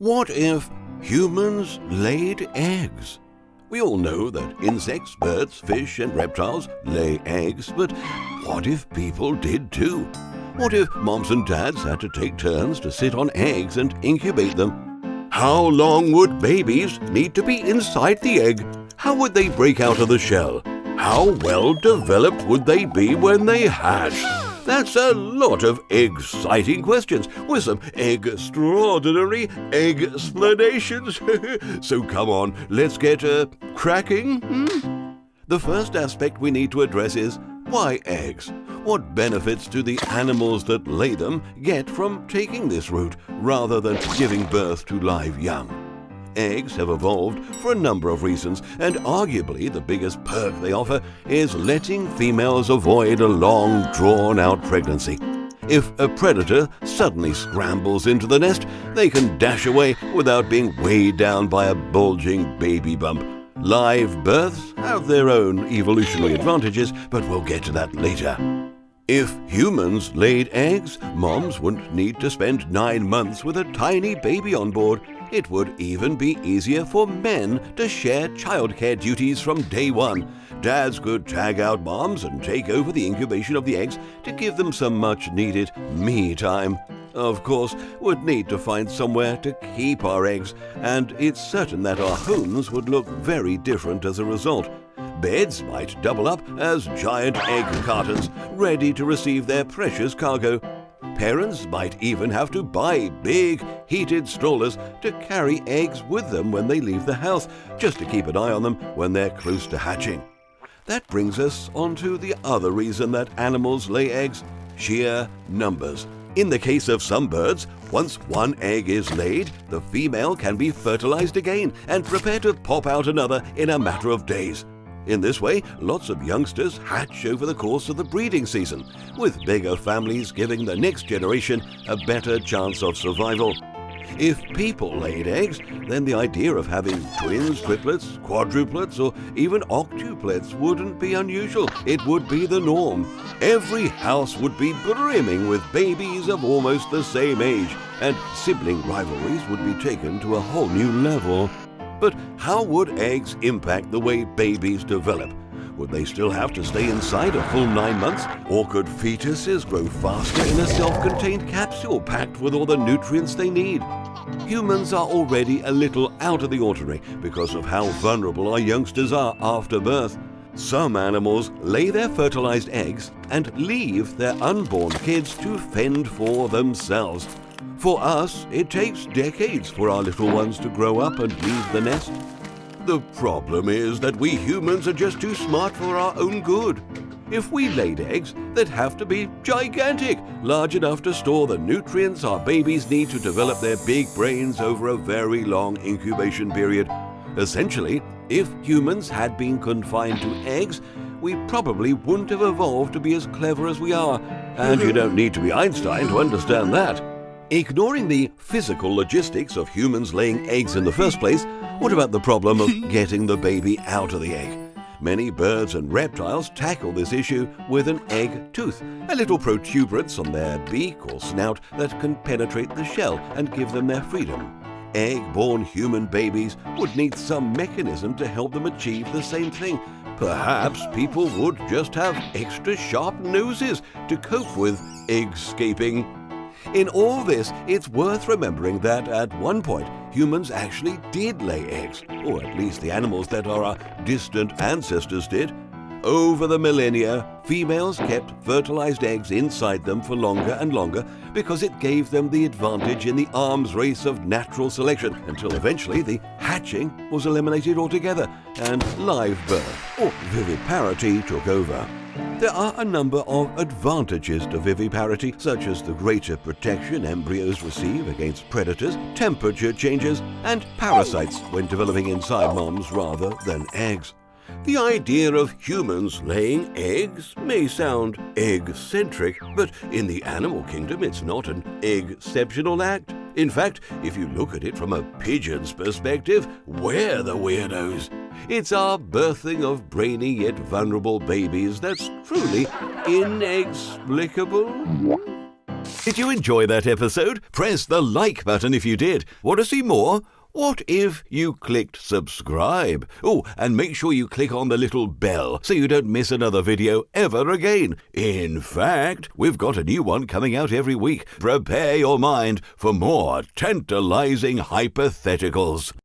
What if humans laid eggs? We all know that insects, birds, fish and reptiles lay eggs, but what if people did too? What if moms and dads had to take turns to sit on eggs and incubate them? How long would babies need to be inside the egg? How would they break out of the shell? How well developed would they be when they hatch? That's a lot of exciting questions with some extraordinary explanations. So come on, let's get cracking. The first aspect we need to address is why eggs? What benefits do the animals that lay them get from taking this route rather than giving birth to live young? Eggs have evolved for a number of reasons, and arguably the biggest perk they offer is letting females avoid a long, drawn-out pregnancy. If a predator suddenly scrambles into the nest, they can dash away without being weighed down by a bulging baby bump. Live births have their own evolutionary advantages, but we'll get to that later. If humans laid eggs, moms wouldn't need to spend 9 months with a tiny baby on board. It would even be easier for men to share childcare duties from day one. Dads could tag out moms and take over the incubation of the eggs to give them some much-needed me time. Of course, we'd need to find somewhere to keep our eggs, and it's certain that our homes would look very different as a result. Beds might double up as giant egg cartons, ready to receive their precious cargo. Parents might even have to buy big, heated strollers to carry eggs with them when they leave the house, just to keep an eye on them when they're close to hatching. That brings us on to the other reason that animals lay eggs: sheer numbers. In the case of some birds, once one egg is laid, the female can be fertilized again and prepare to pop out another in a matter of days. In this way, lots of youngsters hatch over the course of the breeding season, with bigger families giving the next generation a better chance of survival. If people laid eggs, then the idea of having twins, triplets, quadruplets, or even octuplets wouldn't be unusual. It would be the norm. Every house would be brimming with babies of almost the same age, and sibling rivalries would be taken to a whole new level. But how would eggs impact the way babies develop? Would they still have to stay inside a full 9 months? Or could fetuses grow faster in a self-contained capsule packed with all the nutrients they need? Humans are already a little out of the ordinary because of how vulnerable our youngsters are after birth. Some animals lay their fertilized eggs and leave their unborn kids to fend for themselves. For us, it takes decades for our little ones to grow up and leave the nest. The problem is that we humans are just too smart for our own good. If we laid eggs, they'd have to be gigantic, large enough to store the nutrients our babies need to develop their big brains over a very long incubation period. Essentially, if humans had been confined to eggs, we probably wouldn't have evolved to be as clever as we are. And you don't need to be Einstein to understand that. Ignoring the physical logistics of humans laying eggs in the first place, what about the problem of getting the baby out of the egg? Many birds and reptiles tackle this issue with an egg tooth, a little protuberance on their beak or snout that can penetrate the shell and give them their freedom. Egg-born human babies would need some mechanism to help them achieve the same thing. Perhaps people would just have extra sharp noses to cope with egg-scaping. In all this, it's worth remembering that at one point, humans actually did lay eggs, or at least the animals that are our distant ancestors did. Over the millennia, females kept fertilized eggs inside them for longer and longer because it gave them the advantage in the arms race of natural selection, until eventually the hatching was eliminated altogether and live birth, or viviparity, took over. There are a number of advantages to viviparity, such as the greater protection embryos receive against predators, temperature changes, and parasites when developing inside moms rather than eggs. The idea of humans laying eggs may sound egg-centric, but in the animal kingdom it's not an egg-ceptional act. In fact, if you look at it from a pigeon's perspective, we're the weirdos. It's our birthing of brainy yet vulnerable babies that's truly inexplicable. Did you enjoy that episode? Press the like button if you did. Want to see more? What if you clicked subscribe? Oh, and make sure you click on the little bell so you don't miss another video ever again. In fact, we've got a new one coming out every week. Prepare your mind for more tantalizing hypotheticals.